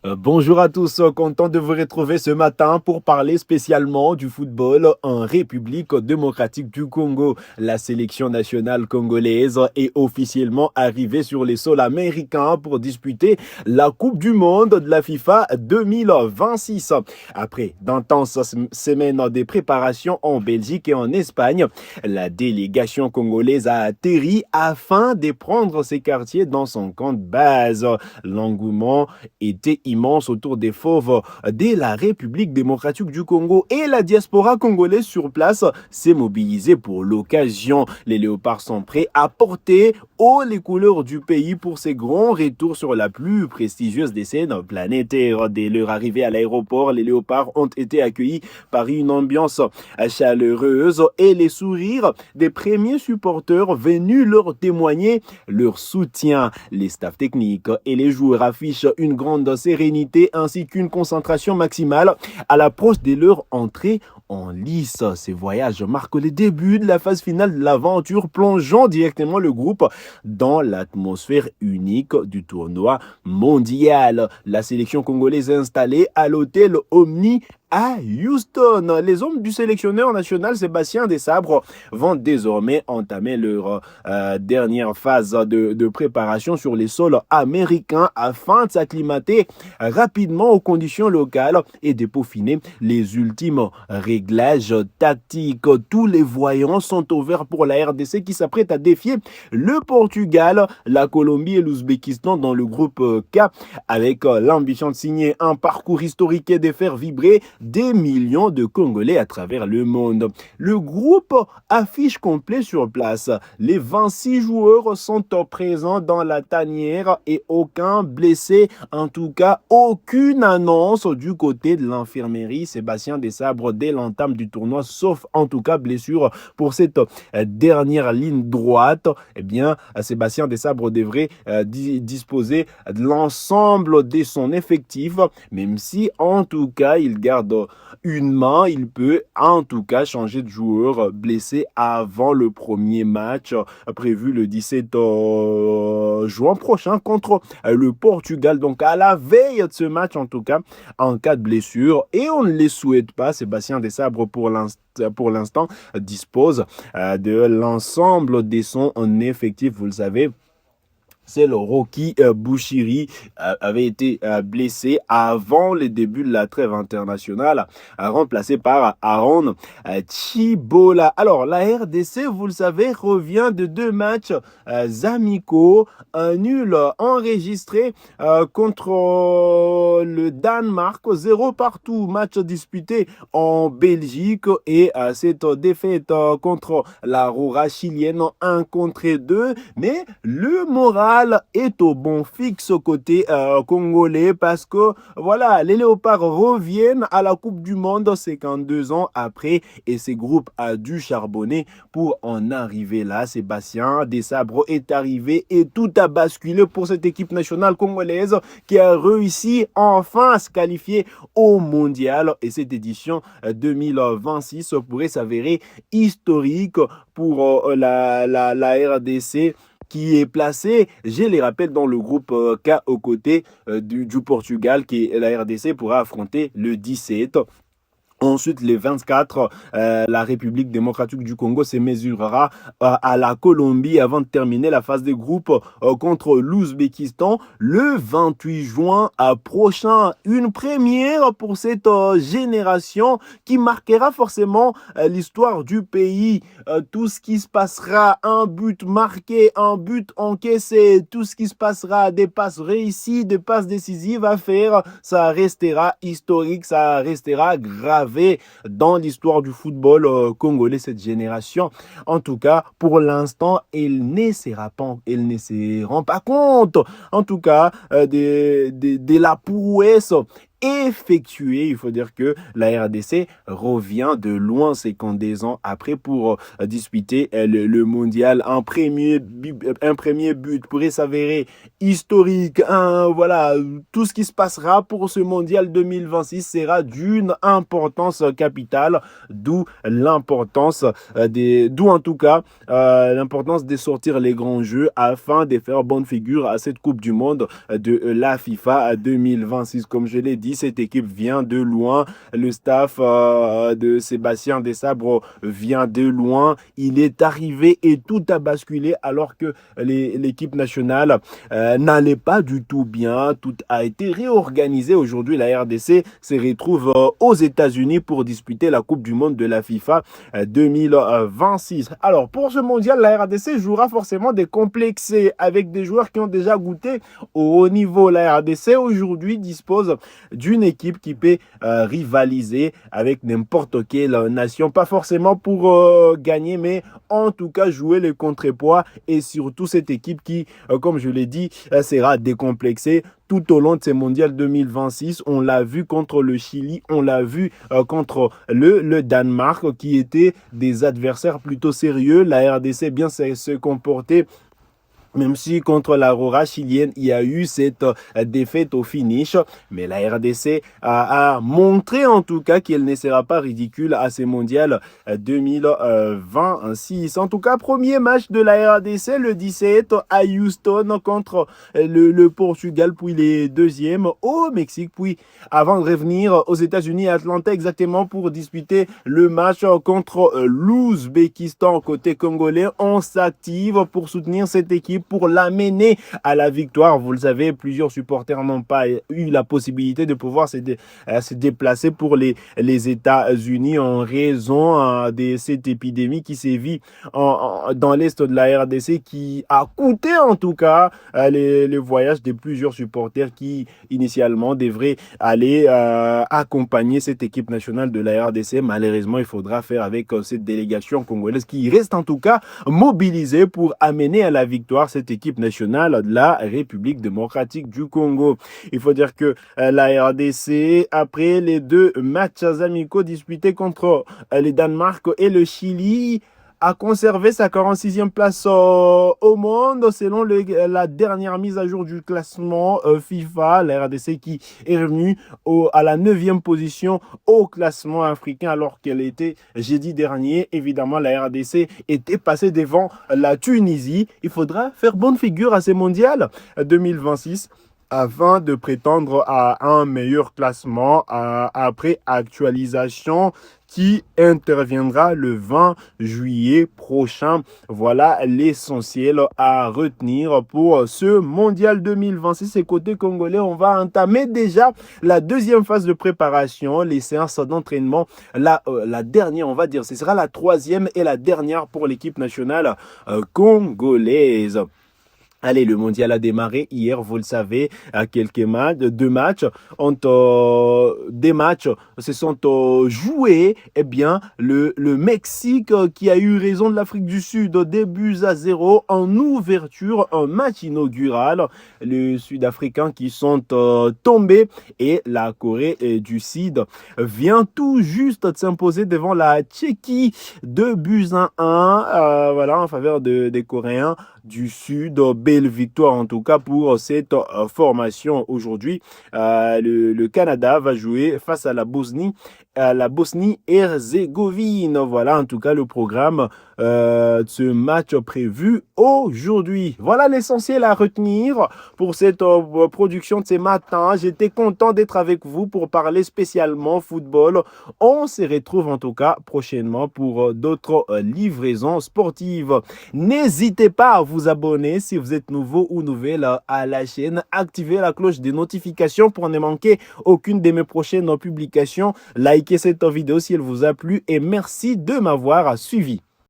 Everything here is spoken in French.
Bonjour à tous, content de vous retrouver ce matin pour parler spécialement du football en République démocratique du Congo. La sélection nationale congolaise est officiellement arrivée sur les sols américains pour disputer la Coupe du Monde de la FIFA 2026. Après d'intenses semaines de préparation en Belgique et en Espagne, la délégation congolaise a atterri afin de prendre ses quartiers dans son camp de base. L'engouement était immense autour des fauves de la République démocratique du Congo et la diaspora congolaise sur place s'est mobilisée pour l'occasion. Les léopards sont prêts à porter haut les couleurs du pays pour ces grands retours sur la plus prestigieuse des scènes planétaires. Dès leur arrivée à l'aéroport, les léopards ont été accueillis par une ambiance chaleureuse et les sourires des premiers supporters venus leur témoigner leur soutien. Les staffs techniques et les joueurs affichent une grande sérénité ainsi qu'une concentration maximale à l'approche de leur entrée en lice. Ces voyages marquent le début de la phase finale de l'aventure, plongeant directement le groupe dans l'atmosphère unique du tournoi mondial. La sélection congolaise est installée à l'hôtel Omni à Houston. Les hommes du sélectionneur national Sébastien Desabre vont désormais entamer leur dernière phase de préparation sur les sols américains afin de s'acclimater rapidement aux conditions locales et de peaufiner les ultimes réglages tactiques. Tous les voyants sont ouverts pour la RDC qui s'apprête à défier le Portugal, la Colombie et l'Ouzbékistan dans le groupe K avec l'ambition de signer un parcours historique et de faire vibrer des millions de Congolais à travers le monde. Le groupe affiche complet sur place. Les 26 joueurs sont présents dans la tanière et aucun blessé. En tout cas, aucune annonce du côté de l'infirmerie Sébastien Desabre dès l'entame du tournoi, sauf en tout cas blessure pour cette dernière ligne droite. Eh bien, Sébastien Desabre devrait disposer de l'ensemble de son effectif, même si en tout cas il garde une main, il peut en tout cas changer de joueur blessé avant le premier match prévu le 17 juin prochain contre le Portugal. Donc à la veille de ce match en tout cas, en cas de blessure, et on ne les souhaite pas, Sébastien Desabre pour l'instant dispose de l'ensemble de son effectif, vous le savez. C'est le Rocky Bouchiri avait été blessé avant le début de la trêve internationale, remplacé par Aaron Chibola. Alors, la RDC, vous le savez, revient de 2 matchs amicaux, un nul enregistré contre le Danemark, 0 partout, match disputé en Belgique et cette défaite contre la Roura chilienne 1 contre 2, mais le moral est au bon fixe côté congolais parce que voilà, les léopards reviennent à la Coupe du Monde 52 ans après et ce groupe a dû charbonner pour en arriver là. Sébastien Desabre est arrivé et tout a basculé pour cette équipe nationale congolaise qui a réussi enfin à se qualifier au mondial et cette édition 2026 pourrait s'avérer historique pour la RDC qui est placé, je les rappelle, dans le groupe K aux côtés du Portugal, qui est la RDC pourra affronter le 17. Ensuite, les 24, la République démocratique du Congo se mesurera à la Colombie avant de terminer la phase de groupe contre l'Ouzbékistan le 28 juin prochain. Une première pour cette génération qui marquera forcément l'histoire du pays. Tout ce qui se passera, un but marqué, un but encaissé, tout ce qui se passera, des passes réussies, des passes décisives à faire, ça restera historique, ça restera grave dans l'histoire du football congolais cette génération. En tout cas, pour l'instant, elle ne se rend pas compte, en tout cas, de la prouesse effectué. Il faut dire que la RDC revient de loin 52 ans après pour disputer le mondial. Un premier but pourrait s'avérer historique. Voilà, tout ce qui se passera pour ce mondial 2026 sera d'une importance capitale, d'où l'importance d'où en tout cas l'importance de sortir les grands jeux afin de faire bonne figure à cette Coupe du Monde de la FIFA 2026. Comme je l'ai dit, cette équipe vient de loin. Le staff de Sébastien Desabre vient de loin. Il est arrivé et tout a basculé alors que l'équipe nationale n'allait pas du tout bien. Tout a été réorganisé. Aujourd'hui, la RDC se retrouve aux États-Unis pour disputer la Coupe du Monde de la FIFA 2026. Alors, pour ce mondial, la RDC jouera forcément décomplexé avec des joueurs qui ont déjà goûté au haut niveau. La RDC aujourd'hui dispose d'une équipe qui peut rivaliser avec n'importe quelle nation, pas forcément pour gagner, mais en tout cas jouer les contrepoids, et surtout cette équipe qui, comme je l'ai dit, sera décomplexée tout au long de ces mondiales 2026. On l'a vu contre le Chili, on l'a vu contre le Danemark, qui étaient des adversaires plutôt sérieux. La RDC bien se comporter. Même si contre l'Aurora chilienne, il y a eu cette défaite au finish. Mais la RDC a montré en tout cas qu'elle ne sera pas ridicule à ces mondiales 2026. En tout cas, premier match de la RDC le 17 à Houston contre le Portugal, puis les deuxièmes au Mexique, puis avant de revenir aux États-Unis à Atlanta exactement pour disputer le match contre l'Ouzbékistan. Côté congolais, on s'active pour soutenir cette équipe, pour l'amener à la victoire. Vous le savez, plusieurs supporters n'ont pas eu la possibilité de pouvoir se déplacer pour les États-Unis en raison de cette épidémie qui sévit dans l'est de la RDC, qui a coûté en tout cas les voyages de plusieurs supporters qui initialement devraient aller accompagner cette équipe nationale de la RDC. Malheureusement, il faudra faire avec cette délégation congolaise qui reste en tout cas mobilisée pour amener à la victoire cette équipe nationale de la République démocratique du Congo. Il faut dire que la RDC, après les deux matchs amicaux disputés contre le Danemark et le Chili, a conservé sa 46e place au monde selon la dernière mise à jour du classement FIFA. La RDC qui est revenue à la 9e position au classement africain alors qu'elle était jeudi dernier. Évidemment, la RDC était passée devant la Tunisie. Il faudra faire bonne figure à ces mondiales 2026 afin de prétendre à un meilleur classement après actualisation qui interviendra le 20 juillet prochain. Voilà l'essentiel à retenir pour ce mondial 2026. Et côté congolais, on va entamer déjà la deuxième phase de préparation, les séances d'entraînement. La dernière, on va dire, ce sera la troisième et la dernière pour l'équipe nationale congolaise. Allez, le mondial a démarré hier, vous le savez, à quelques matchs, des matchs se sont joués. Eh bien, le Mexique qui a eu raison de l'Afrique du Sud, 2-0 en ouverture, un match inaugural. Les Sud-Africains qui sont tombés et la Corée du Sud vient tout juste de s'imposer devant la Tchéquie, 2-1, voilà, en faveur des Coréens du Sud. Belle victoire en tout cas pour cette formation aujourd'hui. Le Canada va jouer face à la Bosnie-Herzégovine. Voilà en tout cas le programme de ce match prévu aujourd'hui. Voilà l'essentiel à retenir pour cette production de ce matin. J'étais content d'être avec vous pour parler spécialement football. On se retrouve en tout cas prochainement pour d'autres livraisons sportives. N'hésitez pas à vous abonner si vous êtes nouveau ou nouvelle à la chaîne. Activez la cloche des notifications pour ne manquer aucune de mes prochaines publications. Likez cette vidéo si elle vous a plu et merci de m'avoir suivi.